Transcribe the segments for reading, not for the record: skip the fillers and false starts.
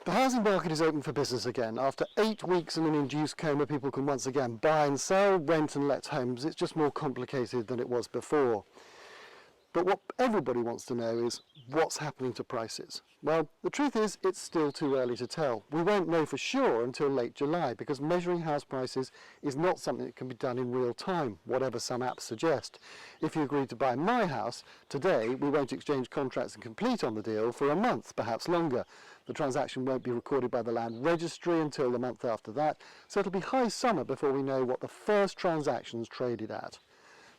The housing market is open for business again. After 8 weeks in an induced coma, people can once again buy and sell, rent and let homes. It's just more complicated than it was before. But what everybody wants to know is what's happening to prices. Well, the truth is it's still too early to tell. We won't know for sure until late July because measuring house prices is not something that can be done in real time, whatever some apps suggest. If you agree to buy my house, today we won't exchange contracts and complete on the deal for a month, perhaps longer. The transaction won't be recorded by the land registry until the month after that, so it'll be high summer before we know what the first transactions traded at.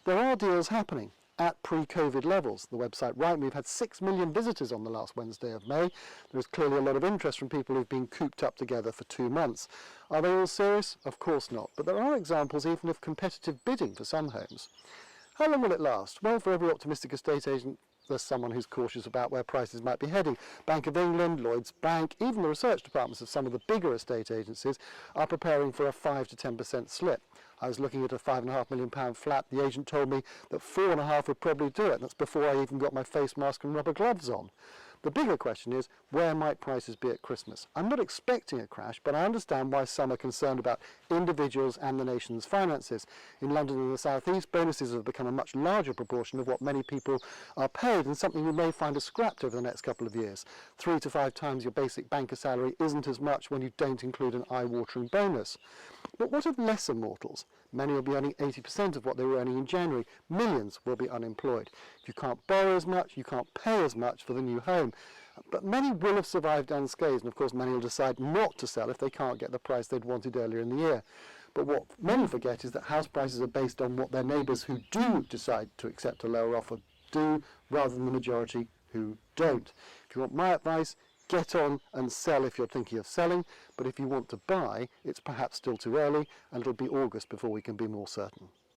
There are deals happening at pre-COVID levels. The website Rightmove had 6 million visitors on the last Wednesday of May. There is clearly a lot of interest from people who've been cooped up together for 2 months. Are they all serious? Of course not. But there are examples even of competitive bidding for some homes. How long will it last? Well, for every optimistic estate agent, there's someone who's cautious about where prices might be heading. Bank of England, Lloyds Bank, even the research departments of some of the bigger estate agencies are preparing for a 5 to 10% slip. I was looking at a £5.5 million flat. The agent told me that 4.5 would probably do it. That's before I even got my face mask and rubber gloves on. The bigger question is, where might prices be at Christmas? I'm not expecting a crash, but I understand why some are concerned about individuals and the nation's finances. In London and the South East, bonuses have become a much larger proportion of what many people are paid, and something we may find is scrapped over the next couple of years. 3 to 5 times your basic banker salary isn't as much when you don't include an eye-watering bonus. But what of lesser mortals? Many will be earning 80% of what they were earning in January. Millions will be unemployed. If you can't borrow as much, you can't pay as much for the new home. But many will have survived unscathed, and of course many will decide not to sell if they can't get the price they'd wanted earlier in the year. But what many forget is that house prices are based on what their neighbours who do decide to accept a lower offer do, rather than the majority who don't. If you want my advice, get on and sell if you're thinking of selling, but if you want to buy, it's perhaps still too early, and it'll be August before we can be more certain.